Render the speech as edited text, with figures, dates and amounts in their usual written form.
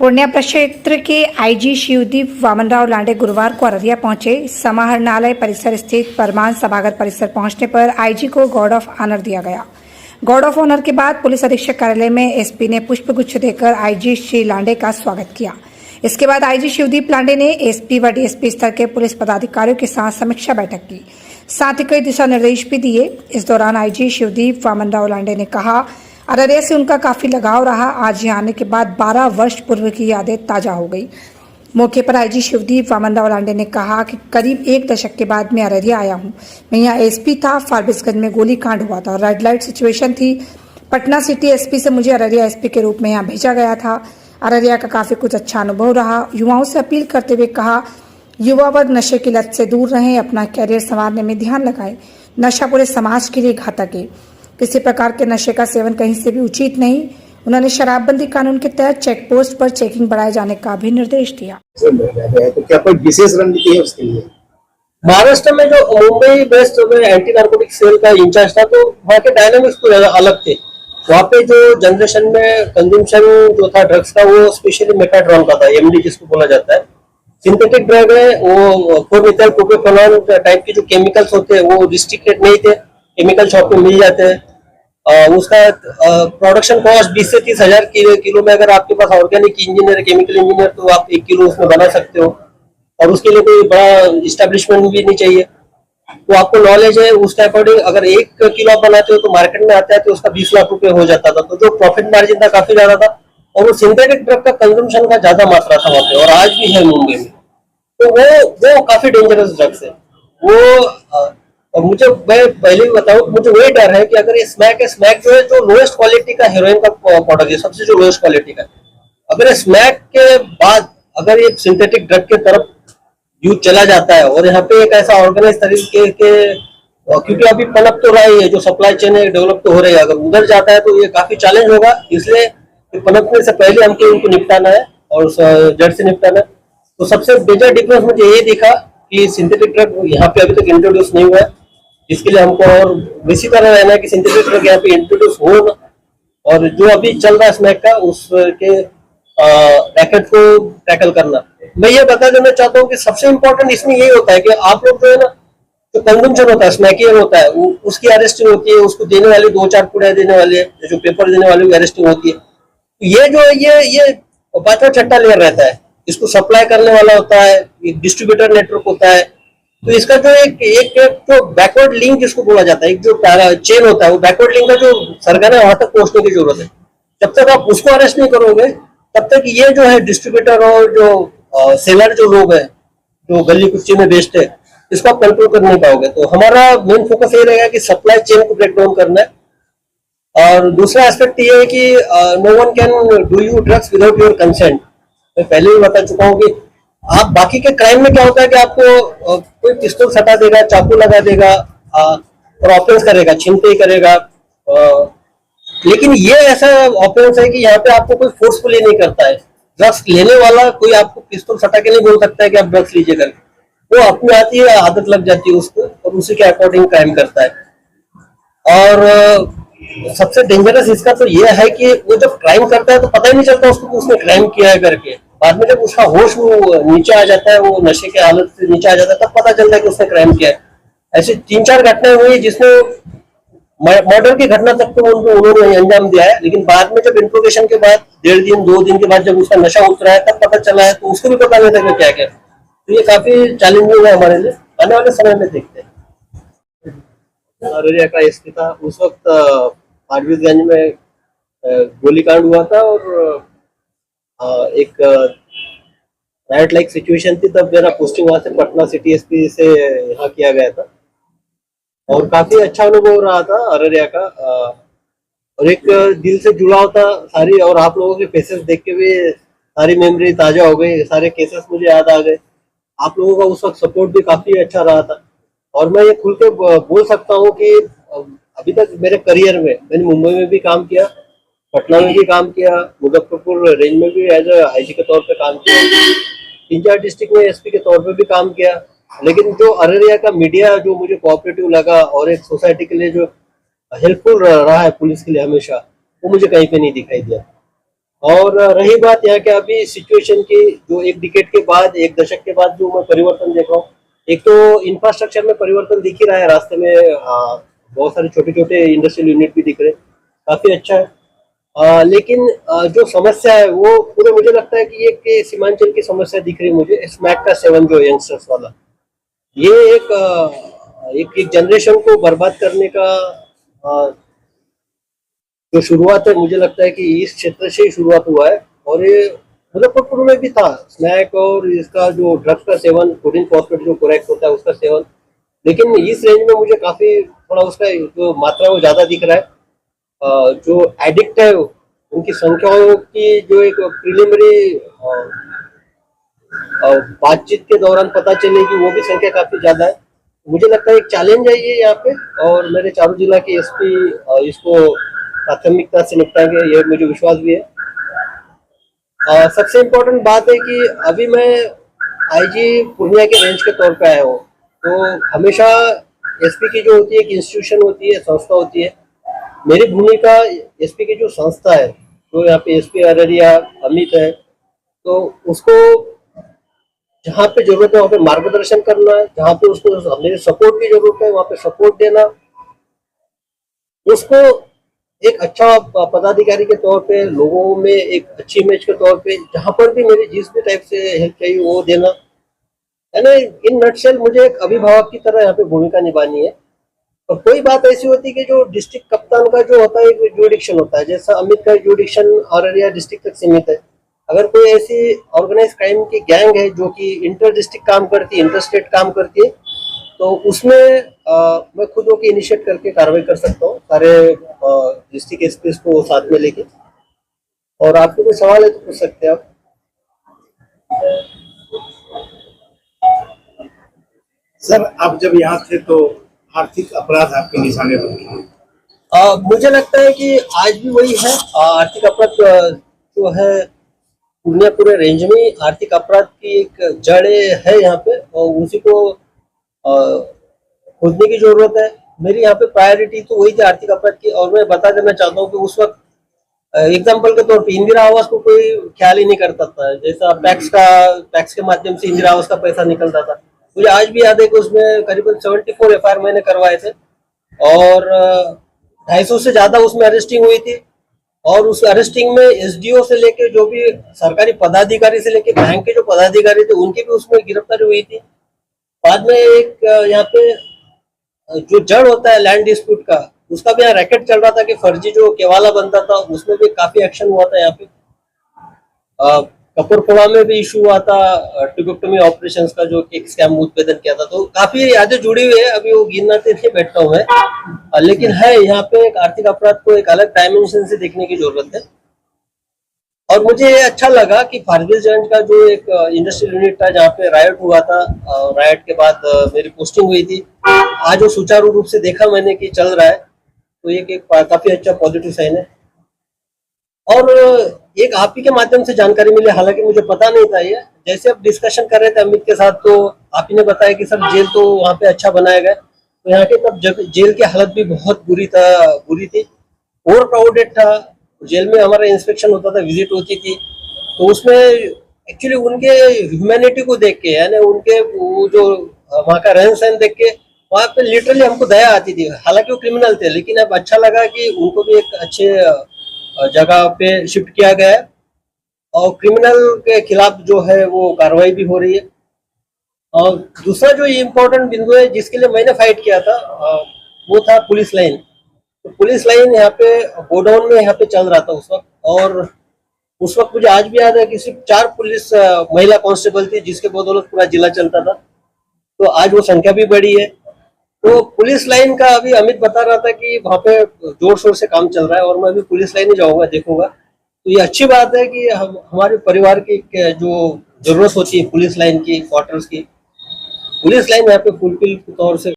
पूर्णिया प्रक्षेत्र के आईजी शिवदीप वामनराव लांडे गुरुवार को अररिया पहुंचे। समाहरणालय परिसर स्थित परमान सभागार परिसर पहुंचने पर आईजी को गार्ड ऑफ ऑनर दिया गया। गार्ड ऑफ ऑनर के बाद पुलिस अधीक्षक कार्यालय में एसपी ने पुष्पगुच्छ देकर आईजी श्री लांडे का स्वागत किया। इसके बाद आईजी शिवदीप लांडे ने एसपी व डीएसपी स्तर के पुलिस पदाधिकारियों के साथ समीक्षा बैठक की, साथ ही कई दिशा निर्देश भी दिए। इस दौरान आईजी शिवदीप वामनराव लांडे ने कहा, अररिया से उनका काफी लगाव रहा। आज यहाँ आने के बाद 12 वर्ष पूर्व की यादें ताजा हो गई। मौके पर आईजी शिवदीप वामनराव लांडे ने कहा कि करीब 1 दशक के बाद मैं अररिया आया हूँ। मैं यहाँ एसपी था, फारबिसगंज में गोलीकांड हुआ था और रेड लाइट सिचुएशन थी। पटना सिटी एसपी से मुझे अररिया एसपी के रूप में यहाँ भेजा गया था। अररिया का काफी कुछ अच्छा अनुभव रहा। युवाओं से अपील करते हुए कहा, युवा वर्ग नशे की लत से दूर रहें, अपना कैरियर संवारने में ध्यान लगाएं। नशा पूरे समाज के लिए घातक है। किसी प्रकार के नशे का सेवन कहीं से भी उचित नहीं। उन्होंने शराबबंदी कानून के तहत चेक पोस्ट पर चेकिंग बढ़ाए जाने का भी निर्देश दिया। तो क्या कोई विशेष रणनीति है उसके लिए? महाराष्ट्र में जो Mumbai based anti narcotic cell का इंचार्ज था, तो वहाँ के डायनामिक्स पूरे अलग थे। वहाँ पे जो जनरेशन में कंजम्पशन जो था ड्रग्स का, वो स्पेशली मेटाट्रॉन का था, एमडी जिसको बोला जाता है। सिंथेटिक ड्रग है वो 4-methyl प्रोपेनॉल टाइप के जो केमिकल्स होते हैं वो रिस्ट्रिक्टेड नहीं थे, केमिकल शॉप में मिल जाते हैं। उसका प्रोडक्शन कॉस्ट 20 से 30 हजार किलो में अगर आपके पास ऑर्गेनिक इंजीनियर, केमिकल इंजीनियर, तो आप 1 किलो उसमें बना सकते हो और उसके लिए कोई बड़ा इस्टेब्लिशमेंट भी नहीं चाहिए। तो आपको नॉलेज है उसके अकॉर्डिंग। अगर 1 किलो आप बनाते हो तो मार्केट में आता है तो उसका 20 लाख रुपए हो जाता था। तो जो प्रॉफिट मार्जिन था काफी ज्यादा था और वो सिंथेटिक ड्रग का कंजम्पशन का ज्यादा मात्रा था वहाँ पे, और आज भी है मुंबई में। तो वो काफी डेंजरस ड्रग्स है वो। और मुझे, मैं पहले भी बताऊं, मुझे वही डर है कि अगर ये स्मैक है, स्मैक जो है जो लोएस्ट क्वालिटी का हेरोइन का प्रोडक्ट है, सबसे जो लोएस्ट क्वालिटी का, अगर स्मैक के बाद अगर ये सिंथेटिक ड्रग के तरफ यूज चला जाता है और यहाँ पे एक ऐसा ऑर्गेनाइज तरीके के, क्योंकि अभी पनप तो रहा ही है, जो सप्लाई चेन है डेवलप तो हो रही है, अगर उधर जाता है तो ये काफी चैलेंज होगा। इसलिए पनपने से पहले हमको उनको निपटाना है और जड़ से निपटाना है। तो सबसे मेजर डिफरेंस मुझे ये दिखा कि सिंथेटिक ड्रग यहाँ पे अभी तक इंट्रोड्यूस नहीं हुआ है, इसके लिए हमको और इसी तरह रहना है कि सिंथेटिक ड्रग यहाँ पे इंट्रोड्यूस हो ना, और जो अभी चल रहा है स्मैक का उसके रैकेट को टैकल करना। मैं ये बता देना चाहता हूँ कि सबसे इम्पोर्टेंट इसमें यही होता है कि आप लोग जो है ना, जो कंजम्पशन होता है, स्मैकियर होता है, उसकी अरेस्टिंग होती है, उसको देने वाले 2-4 पुड़िया देने वाले, जो पेपर देने वाले की अरेस्टिंग होती है। ये जो ये पांचवा छठा लेयर रहता है, इसको सप्लाई करने वाला होता है, डिस्ट्रीब्यूटर नेटवर्क होता है। तो इसका जो एक जो बैकवर्ड लिंक जिसको बोला जाता है, एक जो चेन होता है, वो बैकवर्ड लिंक का जो सरकार है वहां तक पहुंचने की जरूरत है। जब तक आप उसको अरेस्ट नहीं करोगे तब तक ये जो है डिस्ट्रीब्यूटर और जो सेलर जो लोग हैं, जो गली कुच्ची में बेचते हैं, इसको आप कंट्रोल कर नहीं पाओगे। तो हमारा मेन फोकस ये रहेगा कि सप्लाई चेन को ब्रेक डाउन करना है। और दूसरा एस्पेक्ट ये है कि no one can do you drugs without your consent. मैं पहले भी बता चुका हूँ कि आप बाकी के क्राइम में क्या होता है कि आपको कोई पिस्तौल सटा देगा, चाकू लगा देगा और ऑफेंस करेगा, छिनते करेगा। लेकिन ये ऐसा ऑफेंस है कि यहाँ पे आपको कोई फोर्सफुली नहीं करता है। ड्रग्स लेने वाला कोई आपको पिस्तौल सटा के नहीं बोल सकता है कि आप ड्रग्स लीजिए करके। वो अपनी आती है, आदत लग जाती है उसको, और उसी के अकॉर्डिंग क्राइम करता है। और सबसे डेंजरस इसका तो ये है कि वो जब क्राइम करता है तो पता ही नहीं चलता उसको उसने क्राइम किया है करके। बाद में जब उसका होश वो नीचे आ जाता है, वो नशे के हालत से नीचे आ जाता है, तब पता चलता है कि उसने क्राइम किया है। ऐसी 3-4 घटनाएं हुई जिसमें मर्डर की घटना तक तो उन्होंने अंजाम दिया है, लेकिन बाद में जब इंट्रोगेशन के बाद 1.5 दिन 2 दिन के बाद जब उसका नशा उतरा है तब पता चला है, तो उसको भी पता नहीं था कि क्या क्या। तो ये काफी चैलेंजिंग है हमारे लिए। आने वाले समय में देखते हैं। अररिया का एसपी था उस वक्त, फारबिसगंज में गोलीकांड हुआ था और एक राइट लाइक सिचुएशन थी। तब मेरा पोस्टिंग वहां से पटना सिटी एसपी से यहाँ किया गया था और काफी अच्छा अनुभव रहा था अररिया का। और एक दिल से जुड़ा होता सारी, और आप लोगों के फेसेस देख के भी सारी मेमोरी ताजा हो गई, सारे केसेस मुझे याद आ गए। आप लोगों का उस वक्त सपोर्ट भी काफी अच्छा रहा था। और मैं ये खुल के बोल सकता हूँ कि अभी तक मेरे करियर में मैंने मुंबई में भी काम किया, पटना में भी काम किया, मुजफ्फरपुर रेंज में भी एज आईजी के तौर पे काम किया, 3-4 डिस्ट्रिक्ट में एसपी के तौर पे भी काम किया। लेकिन जो अररिया का मीडिया जो मुझे कोऑपरेटिव लगा और एक सोसाइटी के लिए जो हेल्पफुल रहा है पुलिस के लिए हमेशा, वो मुझे कहीं पे नहीं दिखाई दिया। और रही बात यहाँ के अभी सिचुएशन की, जो एक डिकेड के बाद, एक दशक के बाद जो मैं परिवर्तन देख रहा हूँ, एक तो इंफ्रास्ट्रक्चर में परिवर्तन दिख ही रहा है, रास्ते में बहुत सारे छोटे छोटे इंडस्ट्रियल यूनिट भी दिख रहे हैं, काफी अच्छा है। लेकिन जो समस्या है वो पूरे, मुझे लगता है कि एक सीमांचल की समस्या दिख रही है मुझे, स्मैक का सेवन जो यंगस्टर्स वाला, ये एक जनरेशन को बर्बाद करने का जो शुरुआत है, मुझे लगता है कि इस क्षेत्र से ही शुरुआत हुआ है। और ये मुजफ्फरपुर में भी था स्नैक और इसका जो ड्रग्स का सेवन, कोडिन फॉस्फेट जो कोरेक्ट होता है उसका सेवन, लेकिन इस रेंज में मुझे काफी थोड़ा उसका जो मात्रा है वो ज्यादा दिख रहा है। जो एडिक्ट है उनकी संख्याओं की जो एक प्रिलिमिनरी बातचीत के दौरान पता चलेगी, वो भी संख्या काफी ज्यादा है। मुझे लगता है एक चैलेंज है ये यहाँ पे, और मेरे चारों जिला के एसपी इसको प्राथमिकता से निपटाएंगे, ये मुझे विश्वास भी है। सबसे इम्पोर्टेंट बात है कि अभी मैं आईजी पूर्णिया के रेंज के तौर पे आया हूँ, तो हमेशा एसपी की जो होती है एक इंस्टीट्यूशन होती है, संस्था होती है। मेरी भूमिका एसपी की जो संस्था है, जो यहाँ पे एसपी अररिया अमित है, तो उसको जहाँ पे जरूरत है वहाँ पे मार्गदर्शन करना, जहाँ पे उसको मेरे सपोर्ट की जरूरत है वहाँ पे सपोर्ट देना, उसको एक अच्छा पदाधिकारी के तौर पे, लोगों में एक अच्छी इमेज के तौर पे, जहाँ पर भी मेरी जिस भी टाइप से हेल्प चाहिए वो देना है ना। इन नटशेल मुझे एक अभिभावक की तरह यहाँ पे भूमिका निभानी है। और कोई बात ऐसी होती है कि जो डिस्ट्रिक्ट कप्तान का जो होता है एक जुडिक्शन होता है, जैसा अमित का जुडिक्शन अररिया डिस्ट्रिक्ट तक सीमित है। अगर कोई ऐसी ऑर्गेनाइज क्राइम की गैंग है जो कि इंटर डिस्ट्रिक्ट काम करती है, इंटर स्टेट काम करती है, तो उसमें मैं खुद होकर इनिशिएट करके कार्रवाई कर सकता हूँ, सारे डिस्ट्रिक्ट एसपी को साथ में लेके। और आपको कोई सवाल है तो पूछ सकते हैं आप। सर, आप जब यहाँ थे तो आर्थिक अपराध आपके निशाने पर थे। मुझे लगता है कि आज भी वही है। आर्थिक अपराध जो है पूर्णिया पूरे रेंज में आर्थिक अपराध की एक जड़ है यहाँ पे, और उसी को खोदने की जरूरत है। मेरी यहाँ पे प्रायोरिटी तो वही थी आर्थिक अपराध की। और मैं बता देना चाहता हूँ कि उस वक्त एग्जाम्पल के तौर पे इंदिरा आवास को कोई ख्याल ही नहीं करता था। जैसा टैक्स के माध्यम से इंदिरा आवास का पैसा निकलता था, मुझे आज भी याद है कि उसमें करीबन 74 एफआईआर मैंने करवाए थे, और 250 से ज्यादा उसमें अरेस्टिंग हुई थी। और उस अरेस्टिंग में एसडीओ से लेके जो भी सरकारी पदाधिकारी से लेके बैंक के जो पदाधिकारी थे उनकी भी उसमें गिरफ्तारी हुई थी। बाद में एक यहाँ पे जो जड़ होता है लैंड डिस्प्यूट का, उसका भी यहाँ रैकेट चल रहा था कि फर्जी जो केवाला बनता था, उसमें भी काफी एक्शन हुआ था यहाँ पे। कपूरथला में भी इशू हुआ था ट्यूबेक्टोमी ऑपरेशन का, जो एक स्कैम उत्पादन किया था। तो काफी यादें जुड़ी हुई है, अभी वो गिननाते नहीं बैठता हूँ मैं, लेकिन है यहाँ पे एक आर्थिक अपराध को एक अलग डायमेंशन से देखने की जरूरत है। और मुझे ये अच्छा लगा कि फारबिसगंज का जो एक इंडस्ट्रियल यूनिट था जहाँ पे रायट हुआ था, रायट के बाद मेरी पोस्टिंग हुई थी, आज वो सुचारू रूप से देखा मैंने कि चल रहा है, तो एक काफी अच्छा पॉजिटिव साइन है। और एक आप ही के माध्यम से जानकारी मिली, हालांकि मुझे पता नहीं था ये। जैसे अब डिस्कशन कर रहे थे अमित के साथ, तो आप ही ने बताया कि सर जेल तो वहाँ पे अच्छा बनाया गया, तो यहाँ के तब जेल की हालत भी बहुत बुरी थी, ओवर क्राउडेड था। जेल में हमारा इंस्पेक्शन होता था, विजिट होती थी, तो उसमें एक्चुअली उनके ह्यूमैनिटी को देख के, यानी उनके वो जो वहाँ का रहन सहन देख के, वहाँ पे लिटरली हमको दया आती थी। हालांकि वो क्रिमिनल थे, लेकिन अब अच्छा लगा कि उनको भी एक अच्छे जगह पे शिफ्ट किया गया है, और क्रिमिनल के खिलाफ जो है वो कार्रवाई भी हो रही है। और दूसरा जो इम्पोर्टेंट बिंदु है जिसके लिए मैंने फाइट किया था, वो था पुलिस लाइन। तो पुलिस लाइन यहाँ पे गोडाउन में यहाँ पे चल रहा था उस वक्त, और उस वक्त मुझे आज भी याद है कि सिर्फ 4 पुलिस महिला कांस्टेबल थी, जिसके बदौलत पूरा जिला चलता था। तो आज वो संख्या भी बढ़ी है। तो पुलिस लाइन का अभी अमित बता रहा था कि वहाँ पे जोर शोर से काम चल रहा है, और मैं अभी पुलिस लाइन ही जाऊंगा, देखूंगा। तो ये अच्छी बात है कि हमारे परिवार की जो जरूरत होती है पुलिस लाइन की, क्वार्टर्स की, पुलिस लाइन यहाँ पे फुलफिल तौर से